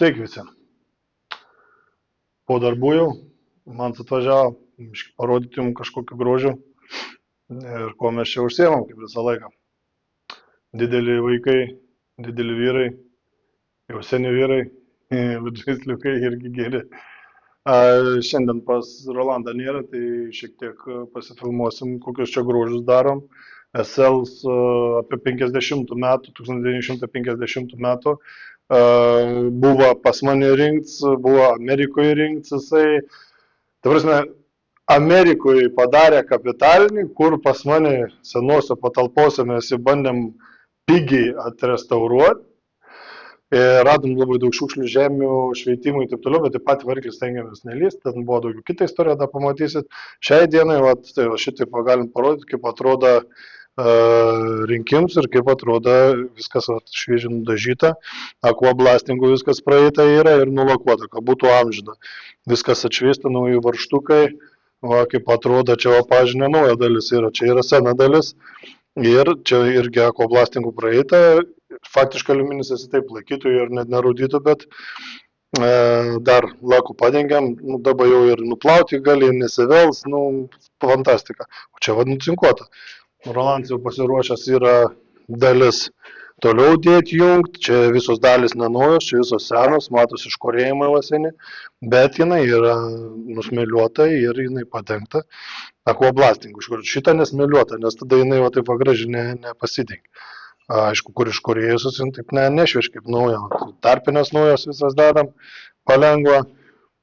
Sveiki visi. Po darbų jau man atvažiavo parodyti jums kažkokiu grožiu ir kuo mes čia užsiemam, kaip visą laiką. Dideli vaikai, dideli vyrai, jau seni vyrai, žaisliukai irgi geri. Šiandien pas Rolandą nėra, tai šiek tiek pasifilmuosim, kokius čia grožius darom. SLs apie 50 metų, 1950 metų. Buvo pas mane rinkts, buvo Amerikoje rinkts jisai. Ta prasme, Amerikoje padarė kapitalinį, kur pas mane senose patalpose mes jį bandėm pigiai atrestauruoti. Radom labai daug šiukšlių, žemių, šveitimų ir taip toliau, bet taip pat variklį stengiamės nelysti, ten buvo daugiau kitą istoriją, dar pamatysit. Šiai dienai šitaip galim parodyti, kaip atrodo rinkims ir kaip atrodo viskas šviežiai nudažyta, aquablastingu viskas praeita yra ir nulakuota, kad būtų amžina. Viskas atšviesta, nauji varžtukai, va, kaip atrodo, čia pažinė nauja dalis yra, čia yra sena dalis ir čia irgi aquablastingu praeita. Faktiškai aliuminis esi taip laikytų ir net nerūdytų, bet dar laku padengiam, dabar jau ir nuplauti gali, nesivels, fantastika. O čia vadinu cinkuota. Rolandas jau pasiruošęs yra dalis toliau dėti jungti, čia visos dalis nenojos, čia visos senos, matosi iškorėjimai vaseni, bet jinai yra nusmėliuota ir jinai padengta aquablastingu. Šitą nesmėliuota, nes tada jinai va taip gražiai nepasidengia. Aišku, kur iškorėjusius, taip nešvieš kaip nauja. Tarpinės naujos visas dedam, palengva.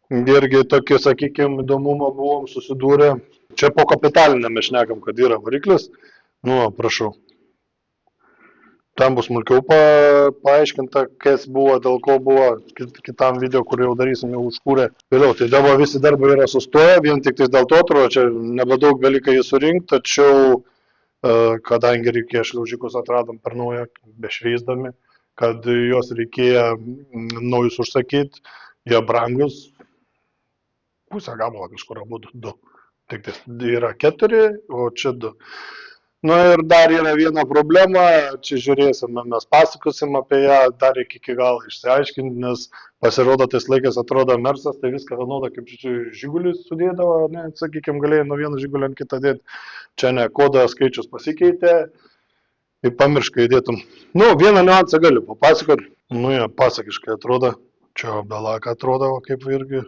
Irgi tokį, sakykime, įdomumą buvom susidūrę. Čia po kapitalinę mes šnekam, kad yra variklis. Prašau. Tam bus smulkiau paaiškinta, kas buvo, dėl ko buvo, kitam video, kur jau darysim, jau užkūrė. Vėliau, tai dabar visi darbai yra sustoję, vien tik dėl to atrodo, čia nebedaug belieka jį surinkti, tačiau kadangi reikėjo šliaužikus atradom per naują, bešveisdami, kad juos reikėjo naujus užsakyti, jie brangus, pusę gabalą kažkur būtų 2. Tik tai yra 4, o čia 2. Ir dar yra viena problema, čia žiūrėsime, mes pasakosim apie ją, dar reikia iki galo išsiaiškinti, nes pasirodo, tais laikas atrodo Mersas, tai viską vienodą kaip žigulius sudėdavo, sakykime, galėjai nuo vieno žigulio ant kitą dėti. Čia ne, kodo skaičius pasikeitė, tai pamirškai įdėtum. Vieną niuansą galiu papasakoti, pasakiškai atrodo, čia belaka atrodo, kaip irgi,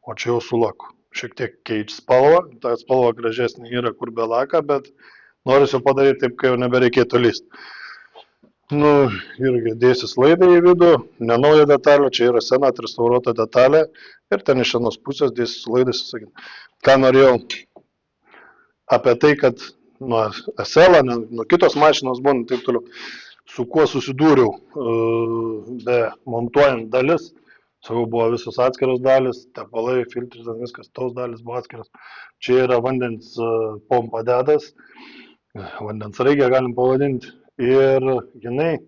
o čia jau su laku. Šiek tiek keičia spalva, ta spalva gražesnė yra kur belaka, bet norisi padaryti taip, kai jau nebereikėtų lysti. Irgi dėsis laidai į vidų, nenauja detalė, čia yra sena atrestauruota detalė ir ten iš vienos pusės dėsis laidai, sakykime. Ką norėjau apie tai, kad nuo SL, nuo kitos mašinos buvo, taip toliau, su kuo susidūriau, be montuojant dalis, buvo visos atskiros dalis, tepalai, filtris, viskas, tos dalis buvo atskiros. Čia yra vandens pompa dedas, vandens raigė galim pavadinti, ir jinai,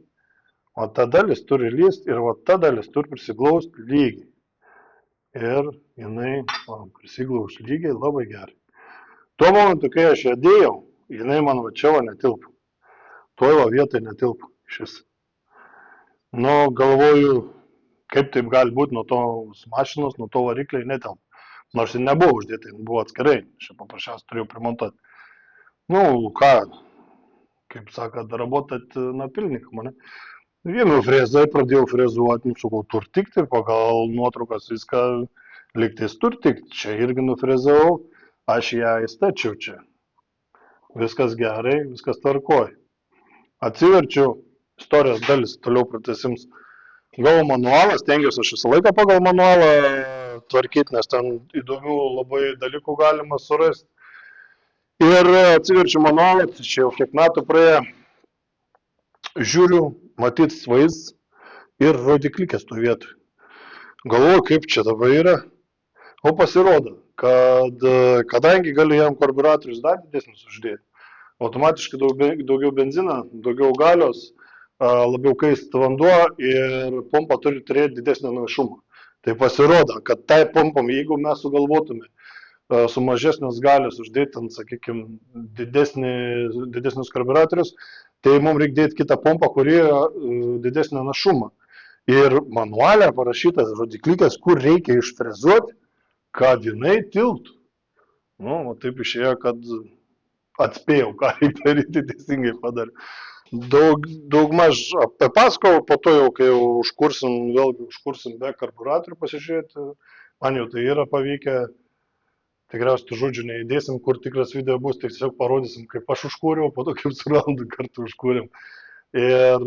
o ta dalis turi lyst ir o ta dalis turi prisiglausti lygiai. Ir jinai prisiglaus lygiai labai gerai. Tuo momentu, kai aš ją dėjau, jinai man čia netilpo. Tuo vietai netilpo šis. Galvoju, kaip taip gali būti nuo tos mašinos, nuo to varikliai netelpa. Nors ir nebuvo uždėta, buvo atskirai, čia paprasčiausiai turėjau primontuoti. Ką, kaip sakant, работать напильником, Vienu frezai pradėjau frezuoti, sakau, turtikti, pagal nuotraukas viską lygtais turtikti. Čia irgi nufrezavau, aš ją įstačiau čia. Viskas gerai, viskas tvarkoj. Atsiverčiau, istorijos dalis, toliau pratęsims. Gavau manualą, stengiuosi aš visą laiką pagal manualą tvarkyti, nes ten įdomių labai dalykų galima surasti. Ir atsiverčiu manualą, čia jau kiek metų praėjo, žiūriu, matyt vaizdas ir rodiklikės tų vietų. Galvoju, kaip čia dabar yra. O pasirodo, kad kadangi gali jam karburatorius dar didesnis uždėti, automatiškai daugiau benzino, daugiau galios, labiau kaista vanduo ir pompa turi turėti didesnį našumą. Tai pasirodo, kad tai pompom, jeigu mes sugalvotume su mažesnės galios uždėti, sakykime, didesnius karburatorius, tai mums reikia dėti kitą pompą, kuri didesnį našumą. Ir manualė parašytas rodiklikės, kur reikia išfrezuoti, kad jinai tiltų. Nu, o taip išėjo, kad atspėjau, ką reikia daryti, teisingai padariau. Daugmaž papasakojau, po to jau, kai jau užkursim be karburatorių pasižiūrėti, man jau tai yra pavykę. Tikriausiai tų žodžių neįdėsim, kur tikras video bus, tai tiesiog parodysim, kaip aš užkūriau, po to kaip su Rolandu kartu užkūrėm. Ir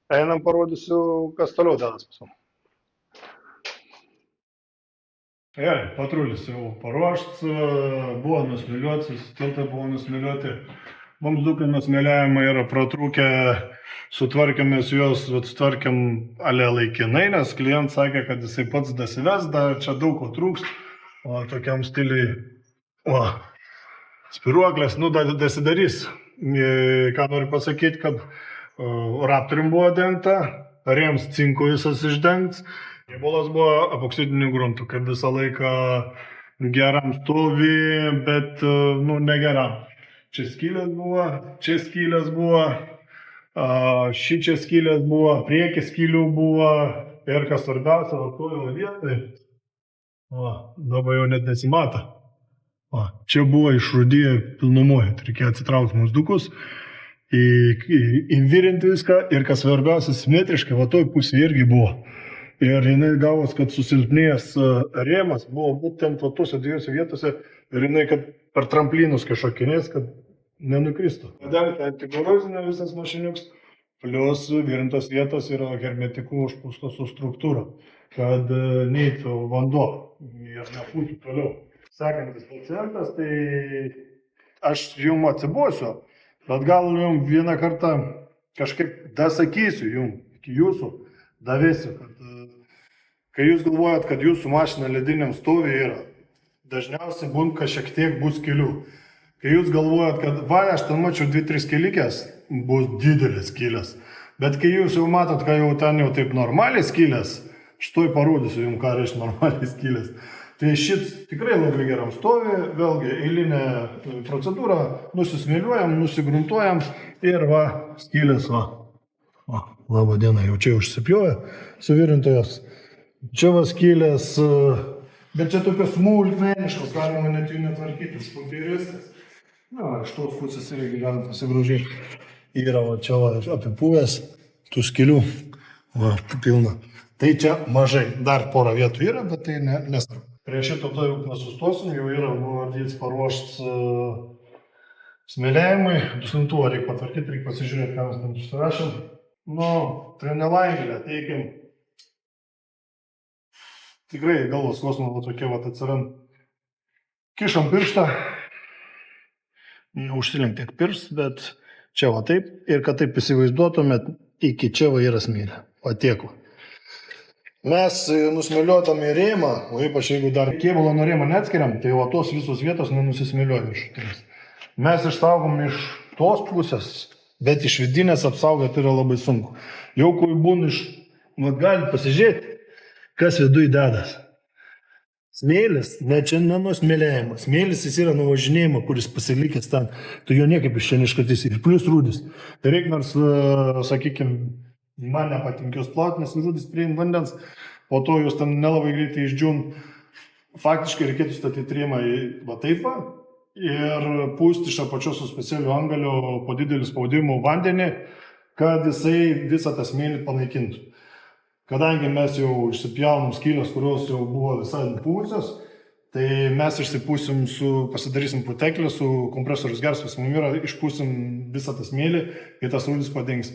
einam parodysiu, kas toliau dedas pas man. Gerai, patrulis jau paruoštas, buvo nusmėliuoti, tiltai buvo nusmėliuoti. Mums dukai nusmėliavimai yra pratrūkę, sutvarkėmės juos, sutvarkėm ale laikinai, nes klientas sakė, kad jisai pats dasives, dar čia daug ko trūks. O tokiam stiliui, spiruoklės, dasidarys. Ką noriu pasakyti, kad Raptorium buvo dengta, rėms cinko visas išdengts, kėbulas buvo epoksidiniu gruntu, kaip visą laiką geram stovi, bet negeram. Čia skylės buvo, šičia skylės buvo, priekis skylių buvo ir kas svarbiausia, tojo vietai. Dabar jau net nesimata. Čia buvo išrūdyję pilnumoje, reikėjo atsitraukti mūsdukus, įvirinti viską ir kas svarbiausia, simetriškai, va toj pusėje irgi buvo. Ir jinai gavos, kad susilpnėjęs rėmas buvo būtent va tose dviejose vietose ir jinai, kad per tramplinus kažkokinės, kad nenukristų. Padengta antigorozinė visas mašiniuks, plius virintos vietos yra hermetikų užpūstos su struktūra, kad neįtų vanduo ir nepūtų toliau. Sekantis pacientas, tai aš jums atsibosiu, bet gal jums vieną kartą kažkaip dasakysiu jums, iki jūsų davėsiu, kad kai jūs galvojat, kad jūsų mašina lediniam stovi yra, dažniausiai būna, kad šiek tiek bus kelių. Kai jūs galvojat, kad aš ten mačiau 2-3 kelytės, bus didelės skylės. Bet kai jūs jau matot, kad jau ten jau taip normaliai skylės, šitoj parodysiu jums, ką reiškia normaliai skylės. Tai šit tikrai labai geram stovi, vėlgi eilinė procedūra, nusismėliuojam, nusigruntuojam ir skylės Labą dieną, jau čia užsipjovė suvirintojas. Čia skylės, bet čia tokios smulkmeniškos, galima net jų netvarkyti, užpumpiristas. Iš tos pusės irgi galim pasigraužyti. Yra čia apipuvęs, tų skylių, pilna. Tai čia mažai, dar porą vietų yra, bet tai nesvarbu. Prie šito to jau nesustosim, jau yra vardytis paruoštas smėliavimui. Duslintuvą reikia patvarkyti, reikia pasižiūrėti, ką mes ten susirašėm. Tai nelaimėlė, teikim. Tikrai galvos skausmo tokie atsirand. Kišam pirštą. Neužsilenk tiek piršt, bet čia taip. Ir kad taip įsivaizduotumėt, iki čia yra smėlė. Tiek. Mes nusmėliuotam į rėmą, o ypač jeigu dar kėbulą nuo rėmą neatskiriam, tai tos visos vietos nenusismėliuoja viršutinis. Mes išsaugom iš tos pusės, bet iš vidinės apsaugoti yra labai sunku. Jau kai būna galit pasižiūrėti, kas viduj dedas. Smėlis, net čia nenusmėliavimas. Smėlis jis yra nuvažinėjimo, kuris pasilikęs ten. Tu jo niekaip iš čia neiškartysi. Ir plius rūdis. Tai reikia nors, sakykime, man nepatinkios plotinės rūdis priimti vandens, po to jūs ten nelabai greitai išdžiūn. Faktiškai reikėtų statyti rėmą taip ir pūsti iš apačios su specialiu angaliu po dideliu spaudimu vandenį, kad jisai visą tą smėlį panaikintų. Kadangi mes jau išsipjaunam skylės, kurios jau buvo visai nupūvusios, tai mes išsipūsim pasidarysim puteklį su kompresorius gersvas mumira, išpūsim visą tą smėlį, kai tas rūdis padings.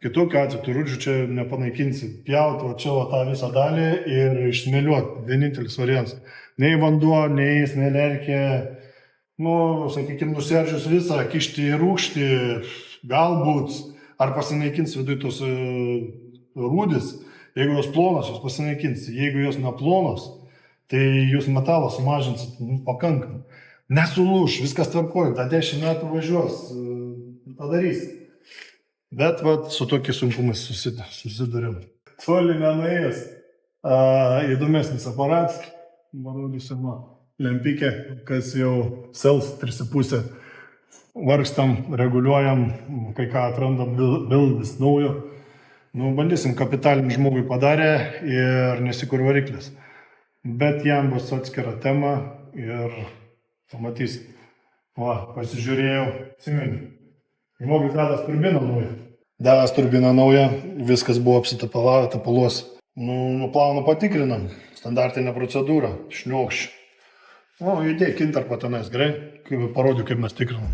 Kitokiu atveju, tu rūdžių čia nepanaikinsi, pjauti čia tą visą dalį ir išsmėliuoti, vienintelis variantas. Nei vanduo, nei smėlerkė, sakykime, nuserdžius visą, kišti į rūgštį, galbūt, ar pasinaikins viduj tos rūdis. Jeigu jos plonos, jūs pasinaikins. Jeigu jos neplonos, tai jūs metalą sumažinsit pakankamai. Nesulūš, viskas tvarkoja, tą 10 metų važiuos, padarys. Bet su tokiais sunkumais susidurėm. Toli nenuėjęs, įdomesnis aparatas, parodysiu lempikė, kas jau sels 3,5. Vargstam, reguliuojam, kai ką atrandam, bildas naujo. Nu, bandysim, kapitalinių žmogui padarė ir nesikur variklis. Bet jam bus atskira tema ir pamatysim. Va, pasižiūrėjau, atsimeni. Žmogus dedas turbiną naują. Dedas turbiną naują, viskas buvo apsitapalavę, tapaluos. Nuplaunu patikrinam, standartinė procedūra, šniokščiu. O, įdėk intarpą tenais, gerai? Kaip parodžiu, kaip mes tikrinam.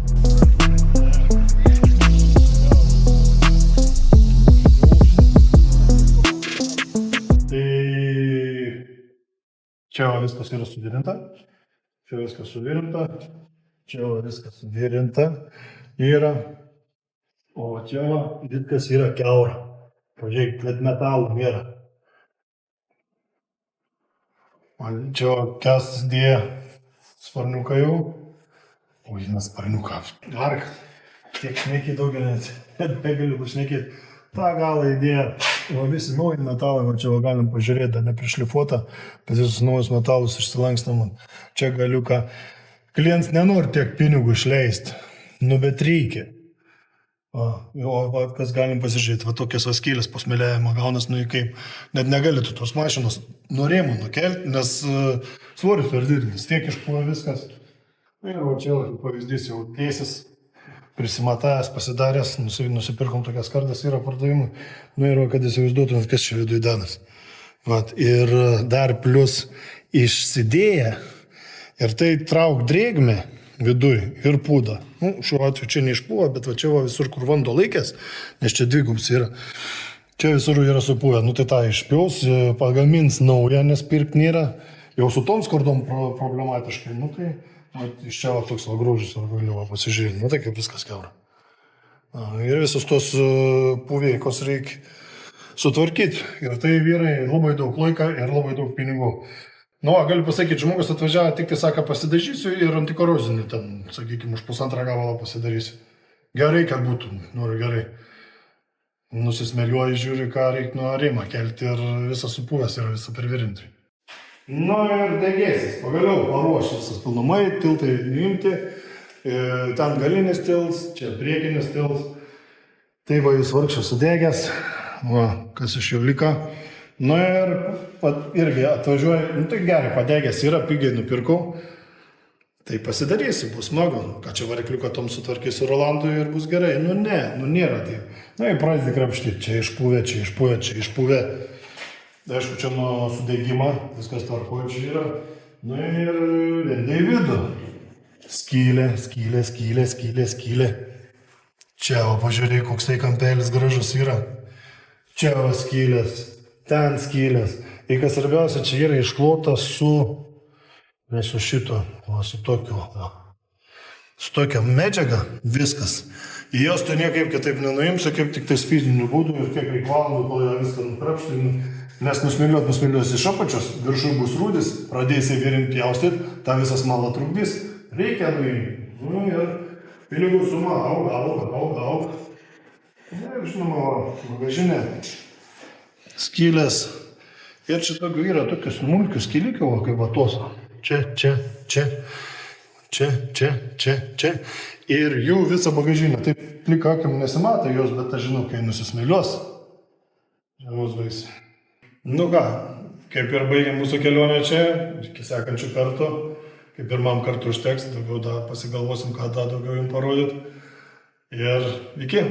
Čia viskas yra suvirinta, čia viskas suvirinta yra, o čia viskas yra kiaura. Pažiūrėk, net metalų nėra. Čia kes dėja sparniuką jau. O, žinai, sparniuką. Ark, tiek šnekėti daugelį, net negaliu pašnekėti. Ta galą įdėja, o visi nauji metalai, va čia galim pažiūrėti, dar neprišlifuota, bet visus naujus metalus išsilankstam. Čia galiu ką, klientas nenori tiek pinigų išleisti, nu bet reikia. O kas galim pasižiūrėti, va tokias vaskylės po smėliavimo gaunas, nu kaip, net negali tu tos mašinos norėjimų nukelti, nes svoris per didelis, tiek išpuoja viskas. Ir va čia pavyzdys jau tiesis. Prisimatavęs, pasidaręs, nusipirkom tokias kardas yra pardavimui. Nu ir kad įsivaizduotumėt, kas čia viduje dedas. Ir dar plus išsidėję ir tai trauk drėgmę viduje ir pūdą. Nu, šiuo atveju čia neišpūva, bet va čia va visur, kur vanduo laikės, nes čia dvigubs yra. Čia visur yra supūvę. Nu tai tą išpjaus, pagamins naują, nes pirkti nėra. Jau su tom skurdom problematiškai. Nu tai iš čia va toks grožis ar galiu pasižiūrėti. Nu tai kaip viskas kiaura. Ir visus tos puvėjkos reikia sutvarkyti. Ir tai vyrai labai daug laiko ir labai daug pinigų. Nu, galiu pasakyti, žmogus atvažiavo, tik tai sako, pasidažysiu ir antikorozinį ten, sakykime, už 1,5 gabalą pasidarysiu. Gerai, kad būtų, noriu gerai. Nusismeliuoji, žiūri, ką reikia nuo rėmą kelti ir visas supuvęs yra visą pervirinti. Nu ir degėsis, pagaliau paruošęs visas pilnumai, tiltai nuimti, ten galinis tils, čia priekinis tils. Tai va jūs vargšas sudegęs, va, kas iš jau liko. Nu ir irgi atvažiuoju, nu tai gerai, padegęs yra, pigiai nupirkau. Tai pasidarysi, bus smagu, ką čia varikliuką tom sutvarkysiu Rolandui ir bus gerai. Nu ne, nu nėra taip. Nu ir pradedi krapštyti, čia išpuvę, čia išpuvę, čia išpuvę. Aišku, čia nuo sudegimo, viskas tvarkoja čia yra. Nu ir lendi į vidų. Skylė, skylė, skylė, skylė, skylė. Čia, o pažiūrėk, koks tai kampelis gražus yra. Čia va skylės, ten skylės. Ir kas svarbiausia, čia yra išklota su šito, o su tokia medžiaga, viskas. Į jos tu niekaip kitaip nenuimsi, kaip tik tais fiziniu būdu ir kiek reik valandų, kol ją viską nukrapšti. Nes nusmėliuos iš apačios, viršui bus rūdis, pradėsi virinti jaustyti, tą visą smalą trukdys, reikia nuimti. Nu ir pinigų suma auga. Na ir žinoma, bagažinė, skylės. Ir čia tokių yra tokius smulkių skylikių, kaip va tos. Čia. Ir jų visą bagažinę. Taip plika akim nesimato jos, bet aš žinau, kai nusismėliuos. Žiemos baisiai. Nu ką, kaip ir baigėm mūsų kelionę čia, iki sekančių kartų, kaip pirmam kartu užteks, daugiau dar pasigalvosim, ką dar daugiau jums parodyti. Ir iki.